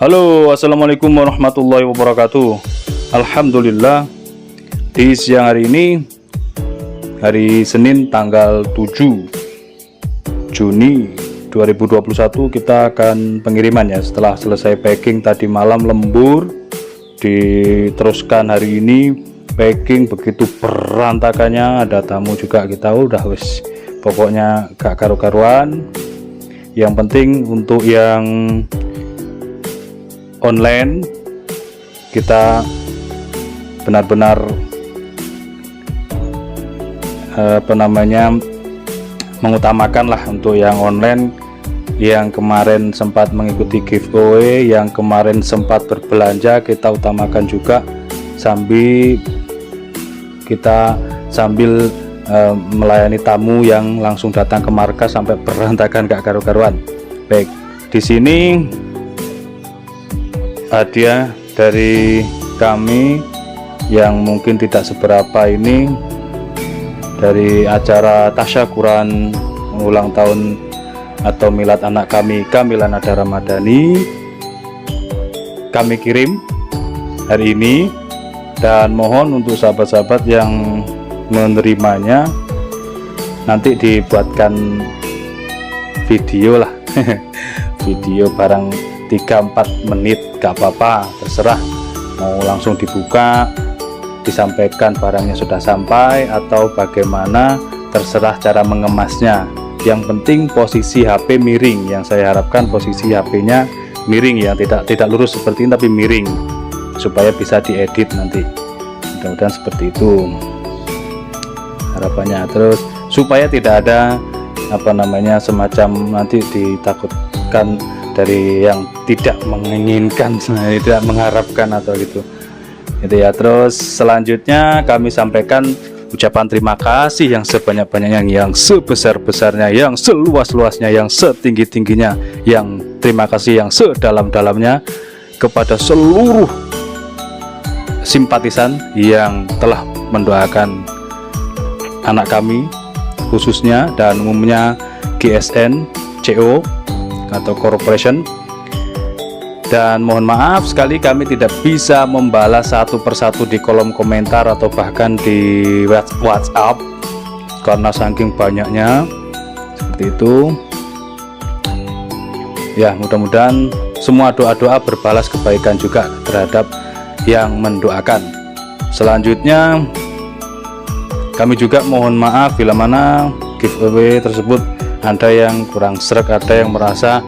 Halo, assalamualaikum warahmatullahi wabarakatuh. Alhamdulillah, di siang hari ini, hari Senin tanggal 7 Juni 2021, kita akan pengiriman ya. Setelah selesai packing tadi malam lembur, diteruskan hari ini packing begitu berantakannya. Ada tamu juga, kita udah wis pokoknya gak karu-karuan. Yang penting untuk yang online kita benar-benar mengutamakan lah untuk yang online. Yang kemarin sempat mengikuti giveaway, yang kemarin sempat berbelanja, kita utamakan juga sambil melayani tamu yang langsung datang ke markas sampai berantakan gak karu-karuan. Baik, di sini hadiah dari kami yang mungkin tidak seberapa ini dari acara tasyakuran ulang tahun atau milad anak kami, Kamila Nada Ramadhani, kami kirim hari ini. Dan mohon untuk sahabat-sahabat yang menerimanya nanti dibuatkan video lah video barang 3-4 menit gak apa-apa, terserah mau langsung dibuka disampaikan barangnya sudah sampai atau bagaimana, terserah cara mengemasnya. Yang penting posisi HP miring, yang saya harapkan posisi HP-nya miring ya, tidak lurus seperti ini tapi miring supaya bisa diedit nanti, mudah-mudahan seperti itu harapannya. Terus supaya tidak ada semacam nanti ditakutkan dari yang tidak menginginkan, tidak mengharapkan atau gitu ya. Terus selanjutnya kami sampaikan ucapan terima kasih yang sebanyak-banyaknya, yang sebesar-besarnya, yang seluas-luasnya, yang setinggi-tingginya, yang terima kasih yang sedalam-dalamnya kepada seluruh simpatisan yang telah mendoakan anak kami khususnya dan umumnya GSN CO atau corporation. Dan mohon maaf sekali kami tidak bisa membalas satu persatu di kolom komentar atau bahkan di WhatsApp karena saking banyaknya seperti itu ya. Mudah-mudahan semua doa-doa berbalas kebaikan juga terhadap yang mendoakan. Selanjutnya kami juga mohon maaf bila mana giveaway tersebut ada yang kurang sreg, ada yang merasa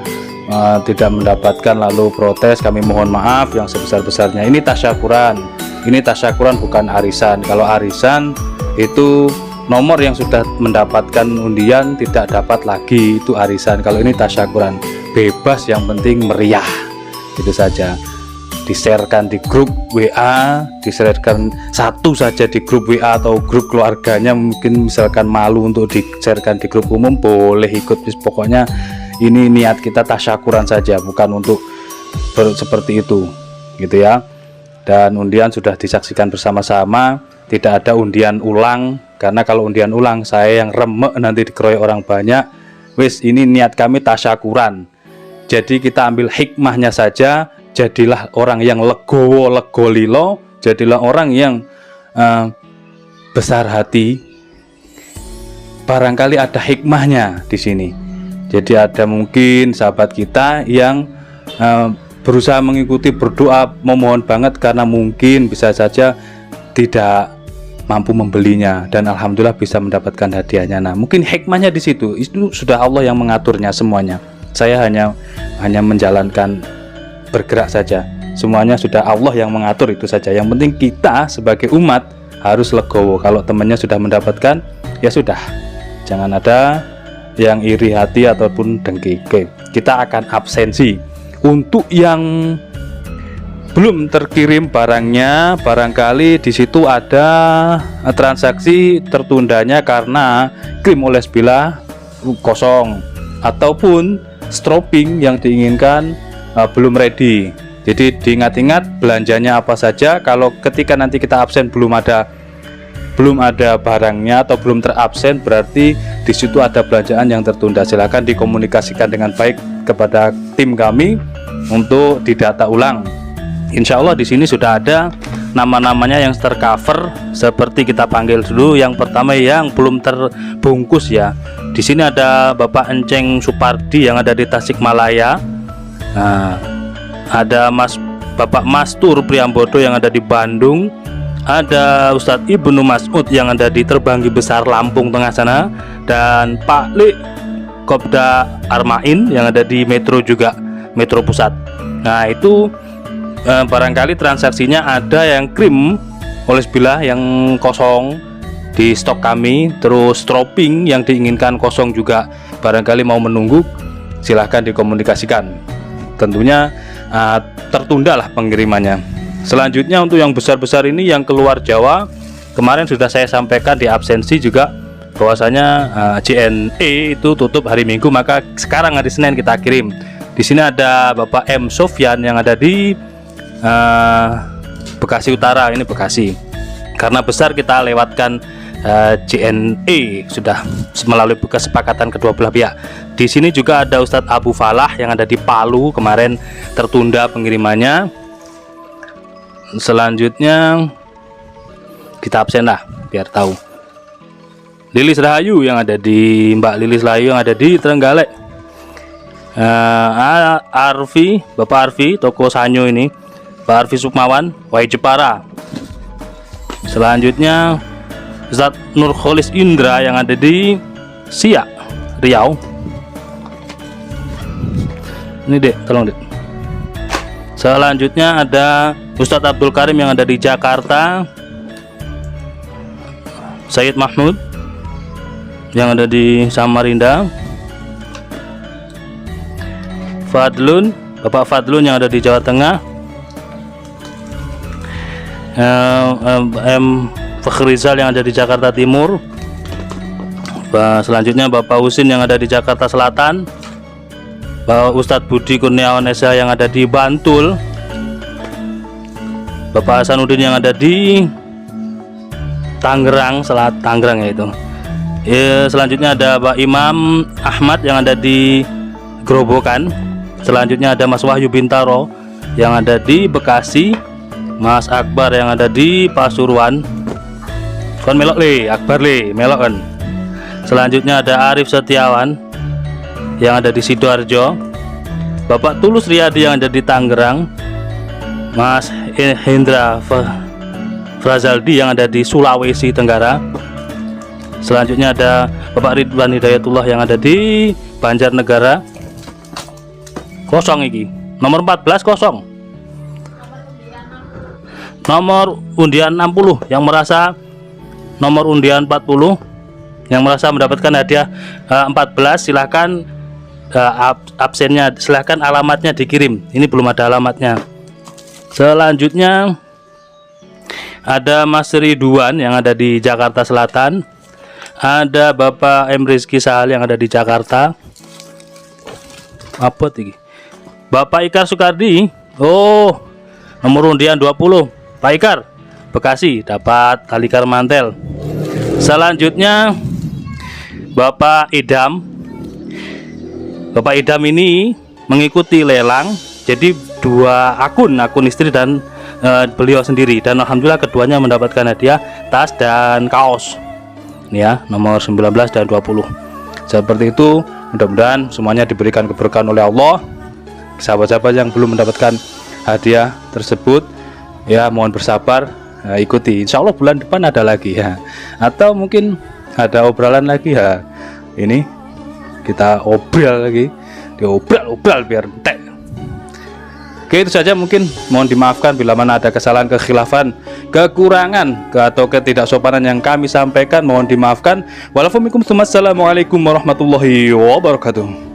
tidak mendapatkan lalu protes. Kami mohon maaf yang sebesar-besarnya. Ini tasyakuran bukan arisan. Kalau arisan itu nomor yang sudah mendapatkan undian tidak dapat lagi, itu arisan. Kalau ini tasyakuran bebas, yang penting meriah, itu saja. Di-sharekan di grup WA, di-sharekan satu saja di grup WA atau grup keluarganya, mungkin misalkan malu untuk di-sharekan di grup umum, boleh ikut. Pokoknya ini niat kita tasyakuran saja, bukan untuk seperti itu gitu ya. Dan undian sudah disaksikan bersama-sama, tidak ada undian ulang, karena kalau undian ulang saya yang remek nanti dikeroyok orang banyak. Wis, ini niat kami tasyakuran, jadi kita ambil hikmahnya saja. Jadilah orang yang legowo legolilo, jadilah orang yang besar hati. Barangkali ada hikmahnya di sini. Jadi ada mungkin sahabat kita yang berusaha mengikuti, berdoa, memohon banget karena mungkin bisa saja tidak mampu membelinya dan alhamdulillah bisa mendapatkan hadiahnya. Nah, mungkin hikmahnya di situ. Itu sudah Allah yang mengaturnya semuanya. Saya hanya menjalankan, bergerak saja. Semuanya sudah Allah yang mengatur, itu saja. Yang penting kita sebagai umat harus legowo. Kalau temannya sudah mendapatkan, ya sudah. Jangan ada yang iri hati ataupun dengki. Oke, kita akan absensi. Untuk yang belum terkirim barangnya, barangkali di situ ada transaksi tertundanya karena krim oles bila kosong ataupun stropping yang diinginkan belum ready. Jadi diingat-ingat belanjanya apa saja. Kalau ketika nanti kita absen belum ada barangnya atau belum terabsen, berarti di situ ada belanjaan yang tertunda. Silakan dikomunikasikan dengan baik kepada tim kami untuk didata ulang. Insya Allah di sini sudah ada nama-namanya yang tercover, seperti kita panggil dulu. Yang pertama yang belum terbungkus ya. Di sini ada Bapak Enceng Supardi yang ada di Tasikmalaya. Nah, ada Bapak Mastur Priambodo yang ada di Bandung. Ada Ustadz Ibnu Mas'ud yang ada di Terbanggi Besar Lampung Tengah sana, dan Pak Lik Kopda Armain yang ada di Metro juga, Metro Pusat. Nah itu barangkali transaksinya ada yang krim oleh sebelah yang kosong di stok kami, terus stropping yang diinginkan kosong juga, barangkali mau menunggu, silahkan dikomunikasikan. Tentunya tertunda lah pengirimannya. Selanjutnya untuk yang besar-besar ini yang keluar Jawa, kemarin sudah saya sampaikan di absensi juga bahwasanya JNE itu tutup hari Minggu, maka sekarang hari Senin kita kirim. Di sini ada Bapak M Sofyan yang ada di Bekasi Utara, ini Bekasi. Karena besar kita lewatkan JNE sudah melalui kesepakatan kedua belah pihak. Di sini juga ada Ustadz Abu Falah yang ada di Palu, kemarin tertunda pengirimannya. Selanjutnya kita absen lah biar tahu. Lilis Rahayu yang ada di Mbak Lilis Rahayu yang ada di Trenggalek. Arfi, Bapak Arfi, toko Sanyo ini, Pak Arfi Sukmawan, Wai Jepara. Selanjutnya Ustadz Nurholis Indra yang ada di Siak, Riau. Ini dek, tolong dek. Selanjutnya ada Ustadz Abdul Karim yang ada di Jakarta. Sayyid Mahmud yang ada di Samarinda. Fadlun, Bapak Fadlun yang ada di Jawa Tengah. M Fakhrizal yang ada di Jakarta Timur. Selanjutnya Bapak Husin yang ada di Jakarta Selatan. Bapak Ustadz Budi Kurniawan Esa yang ada di Bantul. Bapak Hasanuddin yang ada di Tangerang, Tangerang ya itu. Selanjutnya ada Pak Imam Ahmad yang ada di Grobogan. Selanjutnya ada Mas Wahyu Bintaro yang ada di Bekasi. Mas Akbar yang ada di Pasuruan. Kon melok le, Akbar le, melok kan. Selanjutnya ada Arif Setiawan yang ada di Sidoarjo. Bapak Tulus Riyadi yang ada di Tangerang. Mas Hendra Frazaldi yang ada di Sulawesi Tenggara. Selanjutnya ada Bapak Ridwan Hidayatullah yang ada di Banjarnegara. Kosong iki. Nomor 14 kosong. Nomor undian 60 yang merasa, nomor undian 40 yang merasa mendapatkan hadiah 14, silahkan absennya, silahkan alamatnya dikirim. Ini belum ada alamatnya. Selanjutnya ada Mas Ridwan yang ada di Jakarta Selatan. Ada Bapak M Rizky Sahal yang ada di Jakarta. Apa tinggi? Bapak Ikar Sukardi. Oh, nomor undian 20. Pak Ikar, Bekasi, dapat tali mantel. Selanjutnya Bapak Idam. Bapak Idam ini mengikuti lelang, jadi dua akun istri dan beliau sendiri, dan alhamdulillah keduanya mendapatkan hadiah tas dan kaos. Ini ya, nomor 19 dan 20. Seperti itu, mudah-mudahan semuanya diberikan keberkahan oleh Allah. Sahabat-sahabat yang belum mendapatkan hadiah tersebut, ya mohon bersabar, ikuti. Insya Allah bulan depan ada lagi ya, atau mungkin ada obrolan lagi ya. Ini kita obrol lagi, diobral biar entek. Oke, itu saja, mungkin mohon dimaafkan bila mana ada kesalahan, kekhilafan, kekurangan atau ketidaksopanan yang kami sampaikan, mohon dimaafkan. Wassalamualaikum warahmatullahi wabarakatuh.